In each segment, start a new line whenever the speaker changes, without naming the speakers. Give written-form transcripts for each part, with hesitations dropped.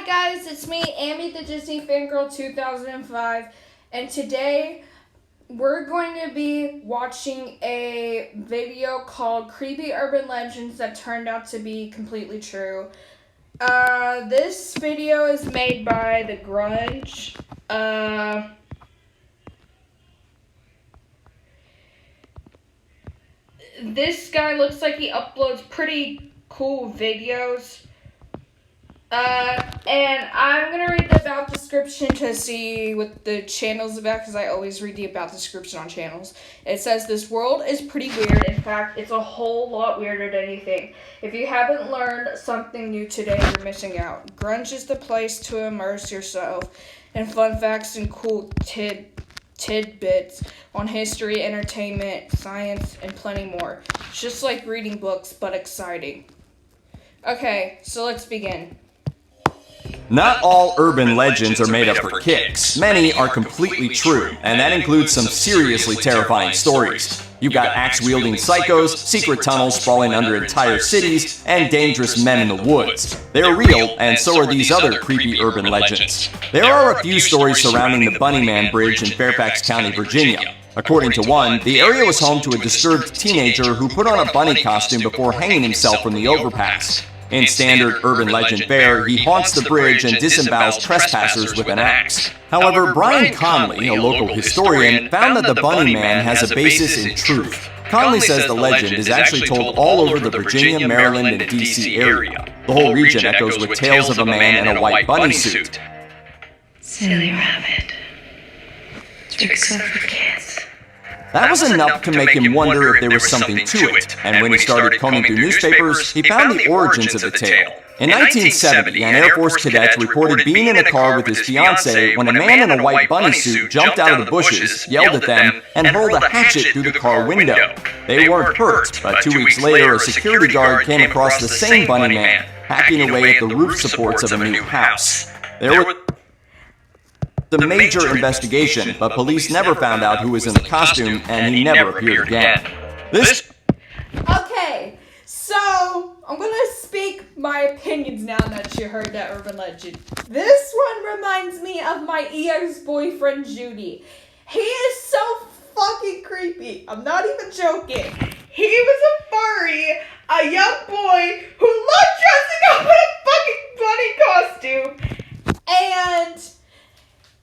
guys, it's me, Amee the Disney Fangirl 2005, and today we're going to be watching a video called Creepy Urban Legends that turned out to be completely true. This video is made by The Grunge. This guy looks like he uploads pretty cool videos. And I'm going to read the about description to see what the channel's about, because I always read the about description on channels. It says, this world is pretty weird. In fact, it's a whole lot weirder than you think. If you haven't learned something new today, you're missing out. Grunge is the place to immerse yourself in fun facts and cool tidbits on history, entertainment, science, and plenty more. It's just like reading books, but exciting. Okay, so let's begin.
Not all urban legends are made up for kicks. Many are completely true, and that includes some seriously terrifying stories. You've got axe-wielding psychos, secret tunnels sprawling under entire cities, and dangerous men in the woods. They're real, and so are these other creepy urban legends. There are a few stories surrounding the Bunny Man Bridge in Fairfax County, Virginia. According to one, the area was home to a disturbed teenager who put on a bunny costume before hanging himself from the overpass. In standard urban legend fare, he haunts the bridge and disembowels trespassers with an axe. However, Brian Conley, a local historian, found that the Bunny Man has a basis in truth. Conley says the legend is actually told all over the Virginia, Maryland, and D.C. area. The whole region echoes with tales of a man in a white bunny suit.
Silly rabbit. Tricks are for kids.
That was enough to make him wonder if there was something to it, and when he started combing through newspapers, he found the origins of the tale. In 1970, an Air Force cadet reported being in a car with his fiancée when a man in a white bunny suit jumped out of the bushes, yelled at them, and hurled a hatchet through the car window. They weren't hurt, but 2 weeks later, a security guard came across the same bunny man, hacking away at the roof supports of a new house. There was a major investigation, but police never found out who was in the costume, and he never appeared again.
Okay, so I'm gonna speak my opinions now that you heard that urban legend. This one reminds me of my ex-boyfriend Judy. He is so fucking creepy. I'm not even joking. He was a furry, a young boy who loved dressing up in a fucking bunny costume, and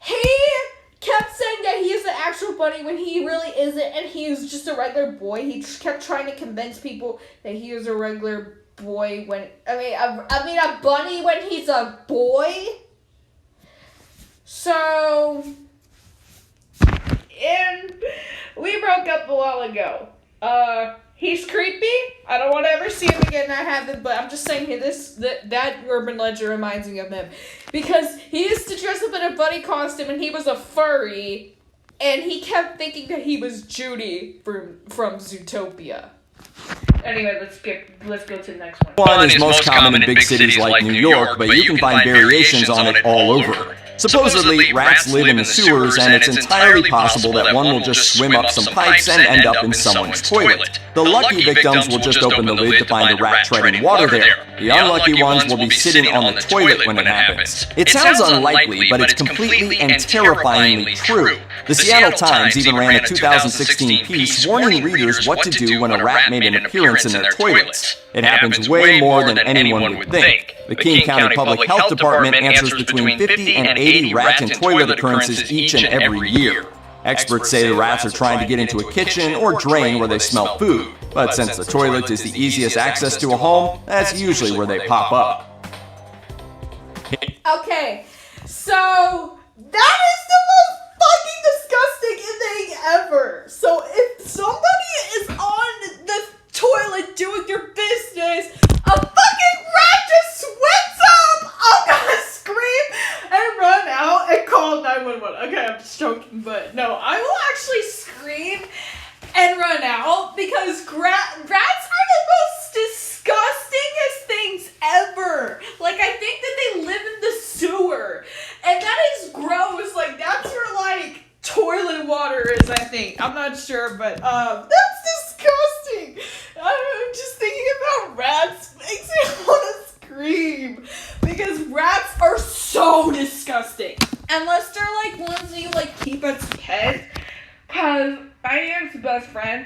he kept saying that he is an actual bunny when he really isn't, and he is just a regular boy. He just kept trying to convince people that he is a regular boy when, a bunny when he's a boy. So, and we broke up a while ago. He's creepy. I don't want to ever see him again. I haven't, but I'm just saying that urban legend reminds me of him. Because he used to dress up in a bunny costume and he was a furry, and he kept thinking that he was Judy from Zootopia. Anyway, let's go to the next one.
One is most common in big cities like New York, but you can find variations on it all over. Supposedly, rats live in the sewers, and it's entirely possible that one will just swim up some pipes and end up in someone's toilet. The lucky victims will just open the lid to find a rat treading water there. The unlucky ones will be sitting on the toilet when it happens. It sounds unlikely, but it's completely and terrifyingly true. The Seattle Times even ran a 2016 piece warning readers what to do when a rat made an appearance in their toilets. It happens way more than anyone would think. The King County Public Health Department answers between 50 and 80 rat and toilet occurrences each and every year. Experts say the rats are trying to get into a kitchen or drain where they smell food, but since the toilet is the easiest access to a home, that's usually where they pop up.
Okay, so that is the most fucking disgusting thing ever. So if somebody is on the toilet doing your business, a fucking rat just swims up, I'm gonna scream and run out and call 911. Okay, I'm just joking, but no, I will actually scream and run out because rats are the most disgustingest things ever. Like, I think that they live in the sewer, and that is gross. Like, that's where, like, toilet water is, I think. I'm not sure, but, that's disgusting. I'm just thinking about rats makes me want to scream because rats are so so disgusting. Unless they're like ones that you like keep as pets. Cause my aunt's best friend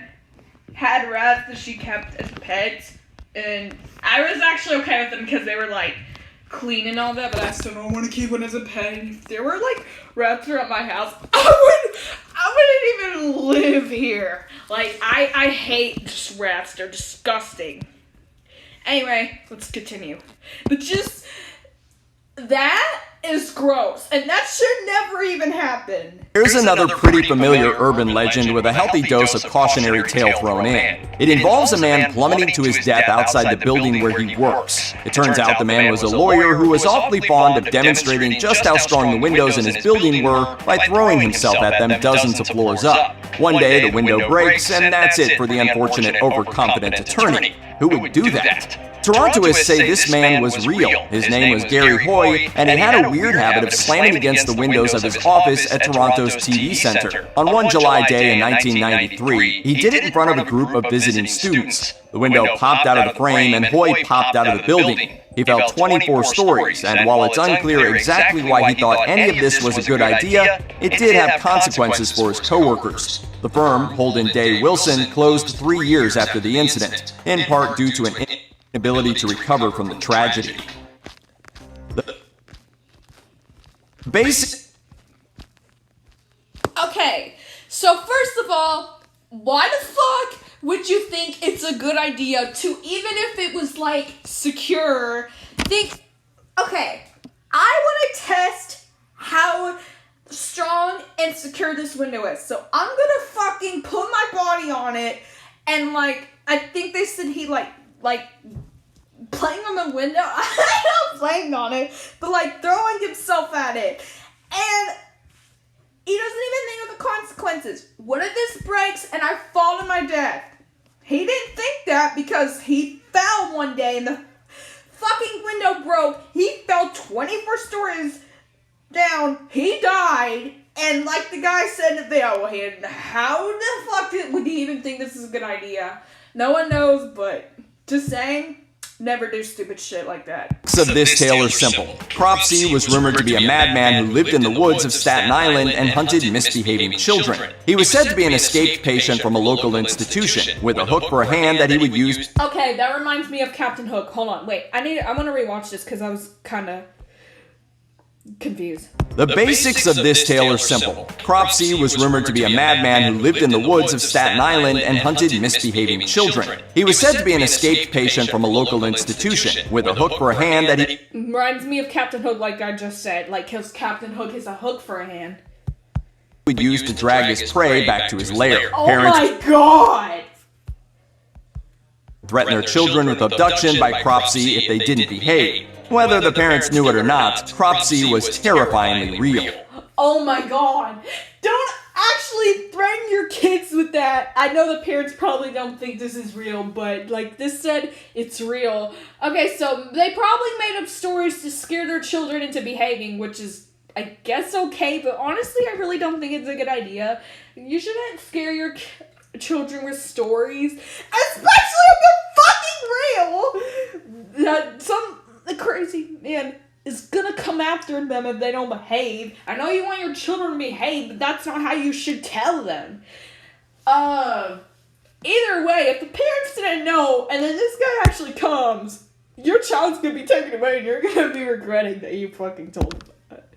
had rats that she kept as pets, and I was actually okay with them because they were like clean and all that, but I still don't want to keep one as a pet. And if there were like rats around my house, I wouldn't even live here. Like I hate just rats. They're disgusting. Anyway, let's continue. But just that is gross, and that should never even happen.
Here's another pretty familiar urban legend with a healthy dose of cautionary tale thrown in. It involves a man plummeting to his death outside the building where he works. It turns out the man was a lawyer who was awfully fond of demonstrating just how strong the windows in his building were by throwing himself at them dozens of floors up. One day the window breaks, and that's it for the unfortunate overconfident attorney. Who would do that? Torontoists say this man was real. His name was Gary Hoy, and he had a weird habit of slamming against the windows of his office at Toronto's TV Centre. On one July day in 1993, he did it in front of a group of visiting students. The window popped out of the frame, and Hoy popped out of the building. He fell 24 stories, and while it's unclear exactly why he thought any of this was a good idea, it did have consequences for his co-workers. The firm, Holden Day Wilson, closed 3 years after the incident, in part due to an inability to recover from the tragedy.
Okay, so first of all, why the fuck would you think it's a good idea to, even if it was like secure, think, okay, I want to test how strong and secure this window is, so I'm gonna fucking put my body on it, and like, I think they said he like playing on the window, not playing on it, but like throwing himself at it, and he doesn't even think of the consequences. What if this breaks and I fall to my death? He didn't think that because he fell one day and the fucking window broke. He fell 24 stories down. He died. And like the guy said in the video, how the fuck would he even think this is a good idea? No one knows, but just saying, never do stupid shit like that.
Of this tale are simple. Cropsey was rumored to be a madman who lived in the woods of Staten Island and hunted misbehaving children. He was said to be an escaped patient from a local institution, with a hook for a hand that he would use.
Okay, that reminds me of Captain Hook. Hold on, wait. I want to rewatch this because I was kind of confused.
The basics of this tale are simple. Cropsey was rumored to be a madman who lived in the woods of Staten Island and hunted misbehaving children. He was said to be an escaped patient from a local institution, with a hook for a hand that he...
Reminds me of Captain Hook, like I just said. Like, his Captain Hook is a hook for a hand.
...would use to drag his prey back to his lair.
Oh my god!
...threaten their children with abduction by Cropsey if they didn't behave. Whether the parents knew it or not, Cropsey was terrifyingly real.
Oh my god. Don't actually threaten your kids with that. I know the parents probably don't think this is real, but like this said, it's real. Okay, so they probably made up stories to scare their children into behaving, which is, I guess, okay, but honestly, I really don't think it's a good idea. You shouldn't scare your children with stories, especially if they're fucking real. That the crazy man is gonna come after them if they don't behave. I know you want your children to behave, but that's not how you should tell them. Either way, if the parents didn't know, and then this guy actually comes, your child's gonna be taken away, and you're gonna be regretting that you fucking told them that.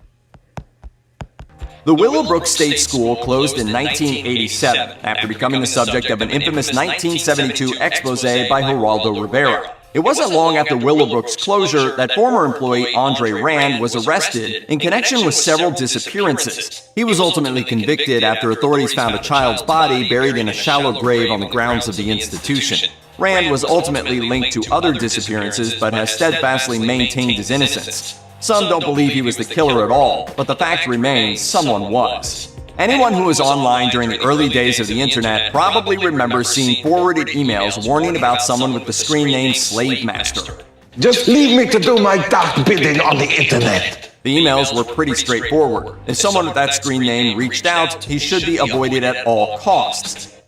The Willowbrook State School closed in 1987 after becoming the subject of an infamous 1972 expose by Geraldo Rivera. It wasn't long after Willowbrook's closure that former employee Andre Rand was arrested in connection with several disappearances. He was ultimately convicted after authorities found a child's body buried in a shallow grave on the grounds of the institution. Rand was ultimately linked to other disappearances but has steadfastly maintained his innocence. Some don't believe he was the killer at all, but the fact remains someone was. Anyone who was online during the early days of the internet probably remembers seeing forwarded emails warning about someone with the screen name Slave Master.
Just leave me to do my dark bidding on the internet.
The emails were pretty straightforward. If someone with that screen name reached out, he should be avoided at all costs.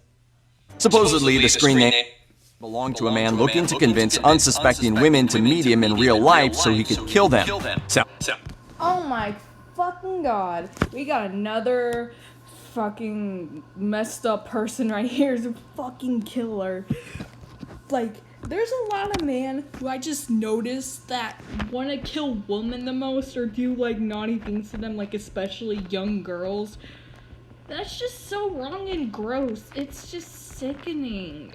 Supposedly, the screen name belonged to a man looking to convince unsuspecting women to meet him in real life so he could kill them.
Oh my fucking god. We got another fucking messed up person right here. Is a fucking killer. Like, there's a lot of men who I just noticed that want to kill women the most or do like naughty things to them, like especially young girls. That's just so wrong and gross. It's just sickening.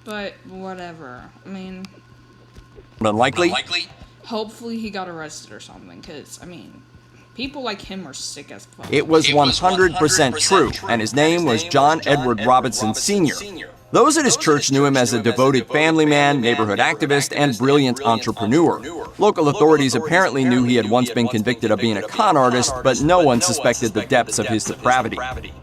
But whatever. I mean,
Unlikely?
hopefully he got arrested or something, because, I mean, people like him are sick as fuck.
It was 100% true, and his name was John Edward Robinson Sr. Those at his church knew him as a devoted family man, neighborhood activist, and brilliant entrepreneur. Local authorities apparently knew he had once been convicted of being a con artist, but no one suspected the depths of his depravity.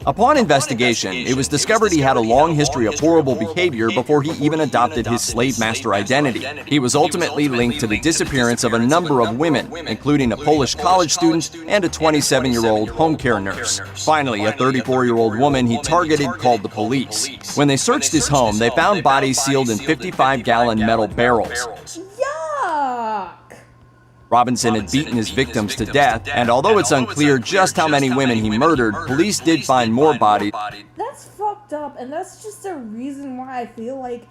Upon investigation, it was discovered he had a long history of horrible behavior before he even adopted his slave master identity. He was ultimately linked to the disappearance of a number of women, including a Polish college student and a 27-year-old home care nurse. Finally, a 34-year-old woman he targeted called the police. When they searched his home, they found bodies sealed in 55-gallon metal barrels.
Yuck!
Robinson had beaten his victims to death, and although it's unclear just how many women he murdered, police did find more bodies.
That's fucked up, and that's just a reason why I feel like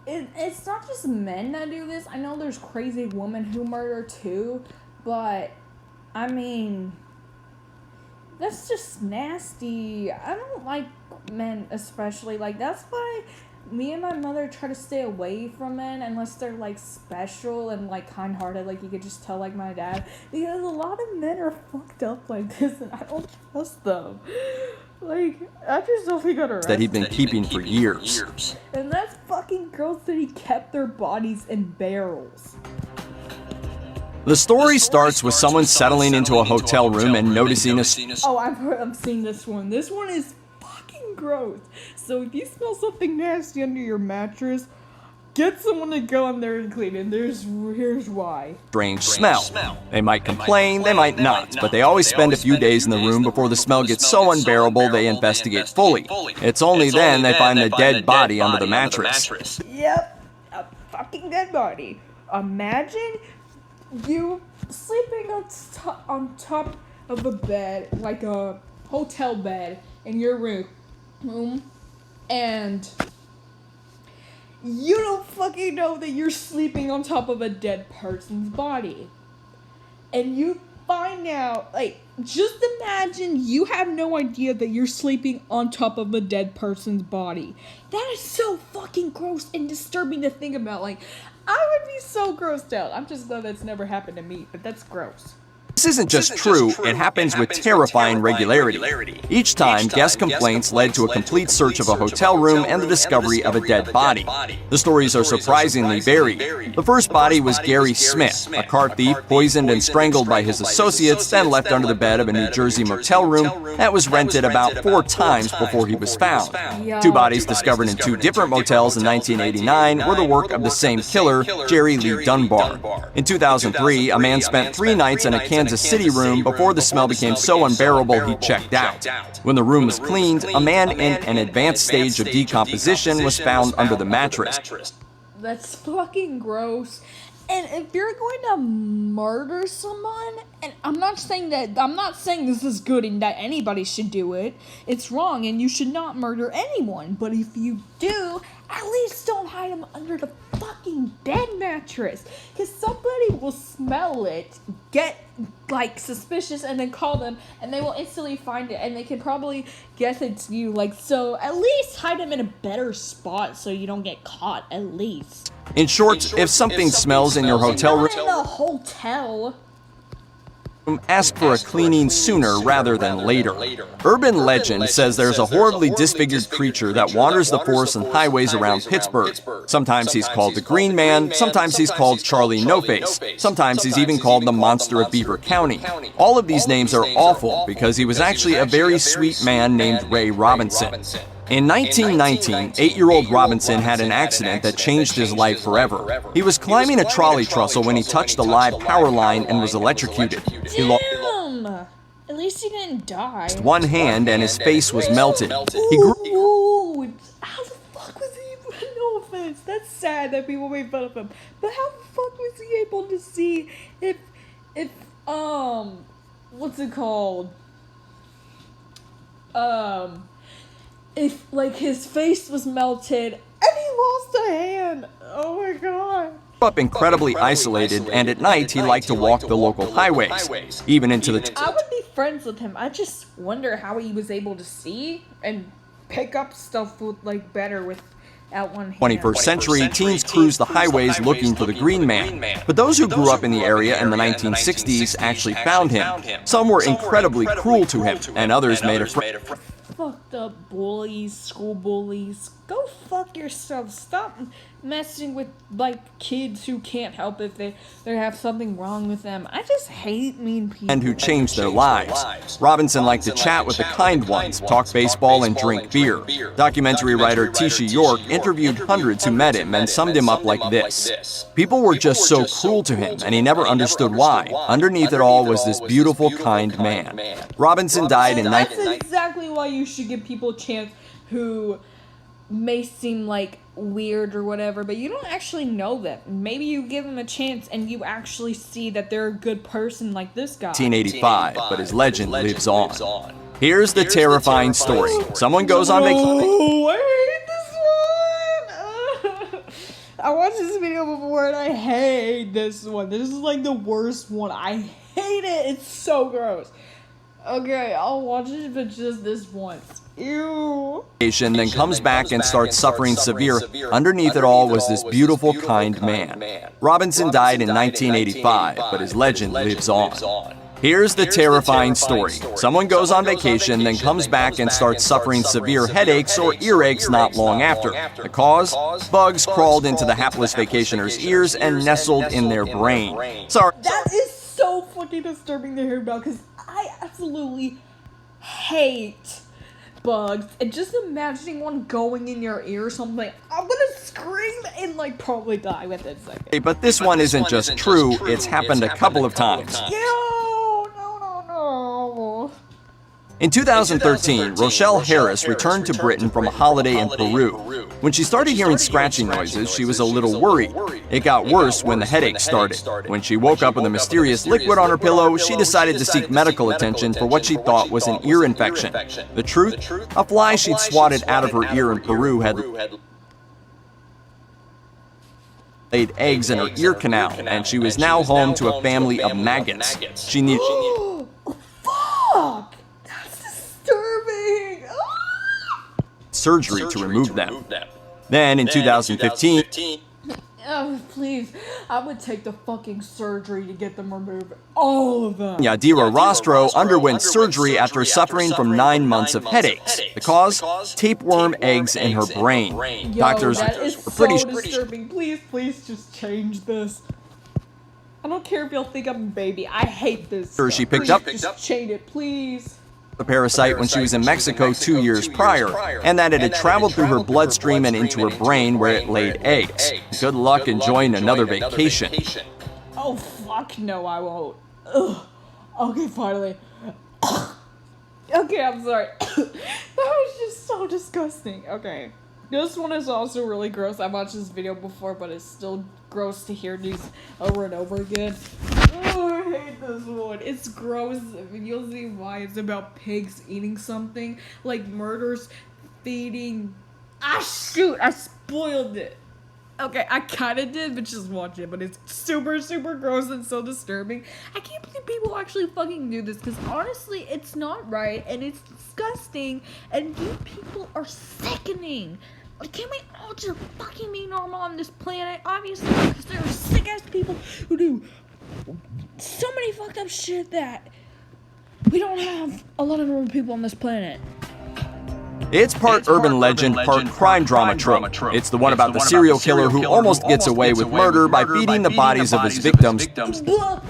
it's not just men that do this. I know there's crazy women who murder too, but I mean, that's just nasty. I don't like men especially. Like, that's why me and my mother try to stay away from men unless they're like special and like kind-hearted, like you could just tell, like my dad, because a lot of men are fucked up like this and I don't trust them. Like, I just don't think got arrested.
That he'd been keeping for years.
And that's fucking gross that he kept their bodies in barrels.
The story starts with someone settling into a hotel room and noticing a...
Oh, I've seen this one. This one is fucking gross. So if you smell something nasty under your mattress, get someone to go in there and clean it. Here's why.
Strange smell. They might complain, they might not, but they always spend a few days in the room before the smell gets so unbearable they investigate fully. It's only then they find a dead body under the mattress.
Yep, a fucking dead body. Imagine you sleeping on top of a bed, like a hotel bed in your room, and you don't fucking know that you're sleeping on top of a dead person's body. And you find out, like, just imagine you have no idea that you're sleeping on top of a dead person's body. That is so fucking gross and disturbing to think about. Like, I would be so grossed out. I'm just glad that's never happened to me, but that's gross.
This isn't just true, it happens with terrifying regularity. Each time, guest complaints led to a complete search of a hotel room and the discovery of a dead body. The stories are surprisingly varied. The first body was Gary Smith, a car thief poisoned and strangled by his associates, then left under the bed of a New Jersey motel room that was rented about 4 times before he was found. 2 bodies discovered in 2 different motels in 1989 were the work of the same killer, Jerry Lee Dunbar. In 2003, a man spent 3 nights in a Kansas City room before the smell became so unbearable he checked out. When the room was cleaned, a man in an advanced stage of decomposition was found under the mattress.
That's fucking gross. And if you're going to murder someone, and I'm not saying this is good and that anybody should do it. It's wrong and you should not murder anyone. But if you do, at least don't hide them under the fucking dead mattress. Because somebody will smell it, get like suspicious, and then call them, and they will instantly find it, and they can probably guess it's you. Like, so at least hide them in a better spot so you don't get caught, at least.
In short, if something smells in your hotel room,
Not in the hotel.
ask for a cleaning sooner rather than later. Urban legend says there's a horribly disfigured creature that wanders the forests and highways around Pittsburgh. Sometimes he's called the Green Man, sometimes he's called Charlie No Face, sometimes he's even called the Monster of Beaver County. All of these names are awful because he was actually a very sweet man named Ray Robinson. In 1919, 8-year-old Robinson had an accident that changed his life forever. He was climbing a trolley trestle when he touched a live power line and was electrocuted. He lost
At least he didn't die.
one hand and his face was melted. He grew
Ooh, how the fuck was he? No offense, that's sad that people made fun of him. But how the fuck was he able to see if what's it called? If, like, his face was melted and he lost a hand. Oh my god.
Grew up incredibly isolated, and at night he liked to walk the local highways, even into the...
I would be friends with him. I just wonder how he was able to see and pick up stuff with, like, better with at one hand.
21st century, teens cruised the highways looking for the Green Man. But those who grew up in the area in the 1960s actually found him. Some were incredibly cruel to him, and others made a friend.
Fucked up bullies, school bullies. Go fuck yourself. Stop messing with, like, kids who can't help if they have something wrong with them. I just hate mean people.
And who changed their lives. Robinson liked to chat with the kind ones, talk baseball, and drink beer. Documentary writer Tisha York interviewed hundreds who met him and summed him up like this. People were just so cruel to him, and he never understood why. Underneath it all was this beautiful, kind man. Robinson died in...
That's exactly why you should give people a chance who may seem like weird or whatever, but you don't actually know them. Maybe you give them a chance and you actually see that they're a good person like this guy.
1985, but his legend lives on. Here's the terrifying story. Someone goes on vacation.
Oh, I hate this one! I watched this video before and I hate this one. This is like the worst one. I hate it. It's so gross. Okay, I'll watch it if it's just this once. Ew.
Then comes back and starts suffering severe. Underneath it all was this beautiful, kind man. Robinson died in 1985, but his legend lives on. Here's the terrifying story. Someone goes on vacation, then comes back and starts suffering severe headaches or earaches not long after. The cause? Bugs crawled into the hapless vacationer's ears and nestled in their brain. Sorry.
That is so fucking disturbing to hear about, because I absolutely hate bugs, and just imagining one going in your ear or something, I'm gonna scream and, like, probably die within a second.
But this one isn't just true, it's happened a couple of times.
No.
In 2013, Rochelle Harris returned to Britain from a holiday in Peru. When she started hearing scratching noises, she was a little worried. It got worse when the headache started. When she woke up with a mysterious liquid on her pillow, she decided to seek medical attention for what she thought was an ear infection. The truth? A fly she'd swatted out of her ear in Peru had laid eggs in her ear canal, and she was now home to a family of maggots. She needed...
Fuck! That's disturbing!
surgery to remove them. Then in 2015,
oh, please, I would take the fucking surgery to get them removed. All of them.
Yadira Rostro underwent surgery after suffering from 9 months of headaches. The cause? Tapeworm eggs in her brain.
Yo,
Doctors
that is
were pretty
so disturbing. Please just change this. I don't care if y'all think I'm a baby. I hate this.
sure she picked up
Just change it, please.
the parasite when she was in Mexico 2 years prior, and that it had traveled through her bloodstream and into her brain where it laid eggs. Good luck enjoying another vacation.
Oh, fuck no, I won't. Ugh. Okay, finally. Okay, I'm sorry. That was just so disgusting. Okay. This one is also really gross. I watched this video before, but it's still gross to hear these over and over again. Oh, I hate this one. It's gross. You'll see why. It's about pigs eating something. Like murders, feeding. Ah, shoot. I spoiled it. Okay, I kind of did, but just watch it. But it's super, super gross and so disturbing. I can't believe people actually fucking do this. Because honestly, it's not right. And it's disgusting. And you people are sickening. Like, can't we all just fucking be normal on this planet? Obviously, because there are sick-ass people who do so many fucked up shit that we don't have a lot of normal people on this planet.
It's part urban legend, part crime drama trope. It's the one about the serial killer who almost gets away with murder by feeding the bodies of his victims.
No.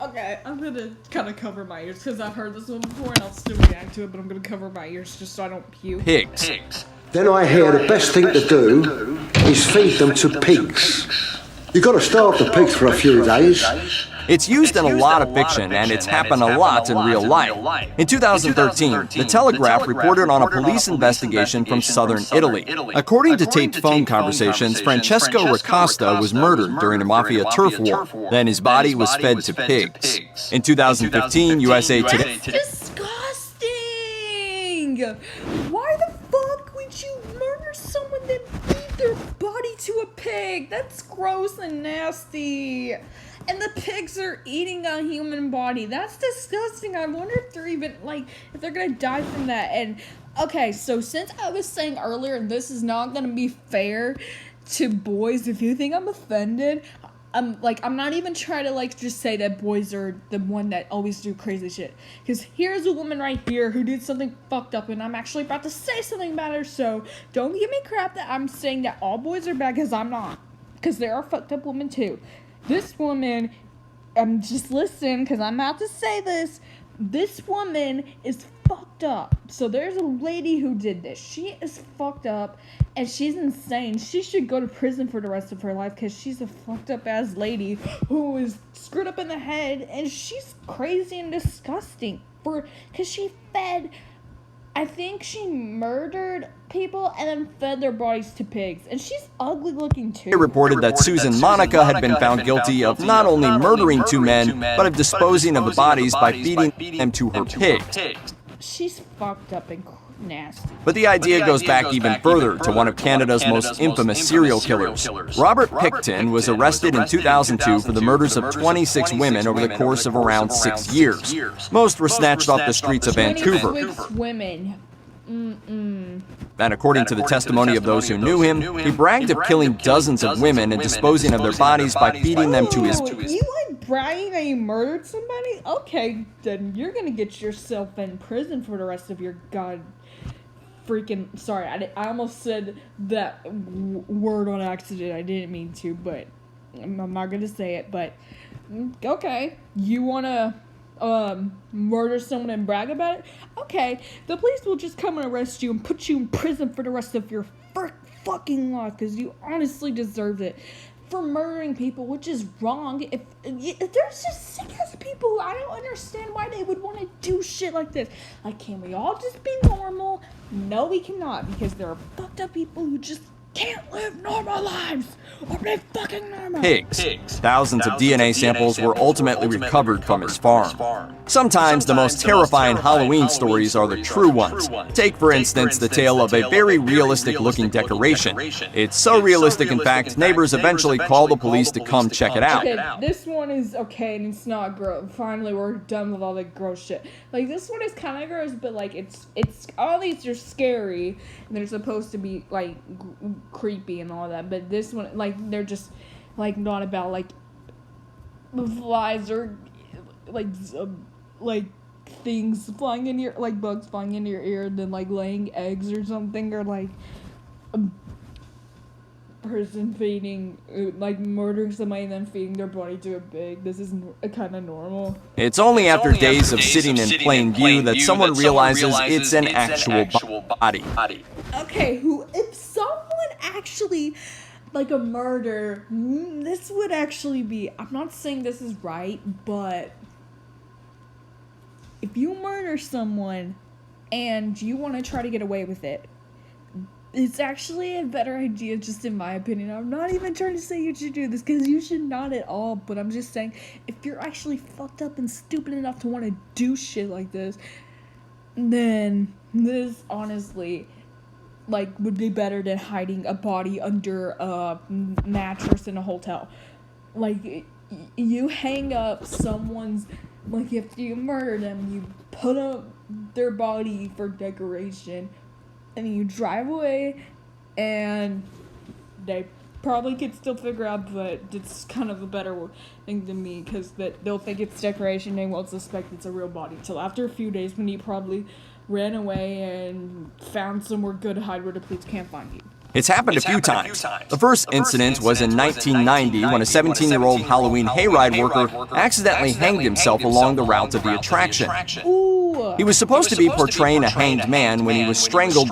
Okay, I'm gonna kind of cover my ears because I've heard this one before and I'll still react to it, but I'm gonna cover my ears just so I don't puke.
Pigs.
Then I hear the best thing to do is feed them to pigs. You've got to starve the pigs for a few days,
It's used in a lot of fiction, and it's happened a lot in real life. In 2013, The Telegraph reported on a police investigation from southern Italy. According to taped phone conversations, Francesco Ricosta was murdered during a mafia turf war. Then his body was fed to pigs. In 2015, USA Today...
Disgusting! Why the fuck would you murder someone then feed their body to a pig? That's gross and nasty. And the pigs are eating a human body. That's disgusting. I wonder if they're even, like, if they're gonna die from that. And, okay, so since I was saying earlier, this is not gonna be fair to boys, if you think I'm offended, I'm not even trying to, like, just say that boys are the one that always do crazy shit. Because here's a woman right here who did something fucked up, and I'm actually about to say something about her, so don't give me crap that I'm saying that all boys are bad, because I'm not. Because there are fucked up women, too. This woman, just listen, because I'm about to say this. This woman is fucked up. So there's a lady who did this. She is fucked up, and she's insane. She should go to prison for the rest of her life, because she's a fucked up ass lady who is screwed up in the head, and she's crazy and disgusting. Because she fed... I think she murdered people and then fed their bodies to pigs. And she's ugly looking too.
It reported that Susan Monica had been found guilty of not only murdering two men, but of disposing of the bodies by feeding them to her pigs.
She's fucked up and nasty.
But the idea goes back even further to one of Canada's most infamous serial killers. Robert Pickton was arrested in 2002 for the murders of 26 women over the course of around 6 years. Most were snatched off the streets of Vancouver.
26 women.
And according to the testimony of those who knew him, he bragged of killing dozens of women and disposing of their bodies by feeding them to his...
You like bragging that you murdered somebody? Okay, then you're gonna get yourself in prison for the rest of your sorry, I almost said that word on accident. I didn't mean to, but I'm not gonna say it. But okay, you wanna murder someone and brag about it? Okay, the police will just come and arrest you and put you in prison for the rest of your fucking life, because you honestly deserve it for murdering people, which is wrong. If there's just sick ass people, I don't understand why they would want to do shit like this. Like, can we all just be normal? No, we cannot, because there are fucked up people who just can't live normal lives, or they fucking normal.
Pigs. Thousands of DNA samples were ultimately recovered from his farm. Sometimes the most terrifying Halloween stories are the true ones. Take, for instance, the tale of a very realistic-looking decoration. It's so realistic, in fact, neighbors eventually call the police to come check it out.
Okay, this one is okay, and it's not gross. Finally, we're done with all the gross shit. Like, this one is kind of gross, but, like, it's all these are scary, and they're supposed to be, like, creepy and all that, but this one, like, they're just, like, not about, like, flies or, like, things flying in your, like, bugs flying into your ear and then, like, laying eggs or something, or, like, a person feeding, like, murdering somebody and then feeding their body to a pig. This is kind of normal.
It's only after days of sitting in plain view that someone realizes it's an actual body.
Okay, if someone actually, like a murder, this would actually be, I'm not saying this is right, but if you murder someone and you want to try to get away with it, it's actually a better idea, just in my opinion. I'm not even trying to say you should do this, because you should not at all, but I'm just saying, if you're actually fucked up and stupid enough to want to do shit like this, then this, honestly, like, would be better than hiding a body under a mattress in a hotel. Like, you hang up someone's, like, if you murder them, you put up their body for decoration, and then you drive away, and they probably could still figure out, but it's kind of a better thing than me, because they'll think it's decoration, they won't suspect it's a real body till after a few days, when you probably ran away and found somewhere good to hide where the police can't find you.
It's happened a few times. The first incident was in 1990 when a 17-year-old Halloween hayride worker accidentally hanged himself along the route of the attraction.
Ooh.
He was supposed to be portraying a hanged man when he was strangled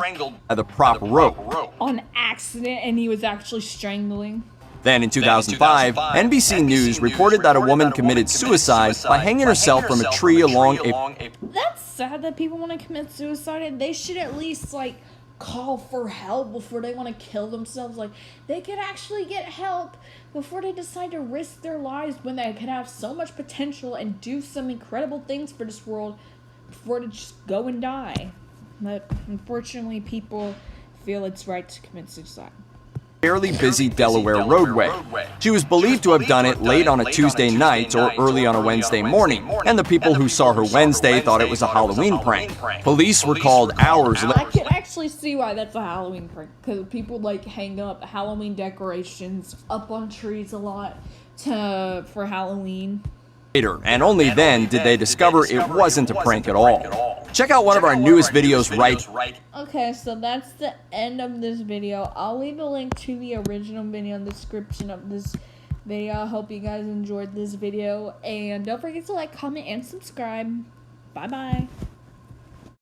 by the prop rope.
On accident, and he was actually strangling.
Then in 2005, NBC News reported that a woman committed suicide by hanging herself from a tree along a...
That's sad that people want to commit suicide, and they should at least, like, call for help before they want to kill themselves. Like, they could actually get help before they decide to risk their lives when they could have so much potential and do some incredible things for this world before they just go and die. But unfortunately, people feel it's right to commit suicide.
Fairly busy Delaware roadway. She was believed to have done it late on a Tuesday night or early on a Wednesday morning, and the people who saw her Wednesday thought it was a Halloween prank. Police were called hours later.
I can actually see why that's a Halloween prank, because people like hang up Halloween decorations up on trees a lot for Halloween.
And only then did they discover it wasn't a prank at all. Check out one of our newest videos right.
Okay, so that's the end of this video. I'll leave a link to the original video in the description of this video. I hope you guys enjoyed this video, and don't forget to like, comment, and subscribe. Bye bye.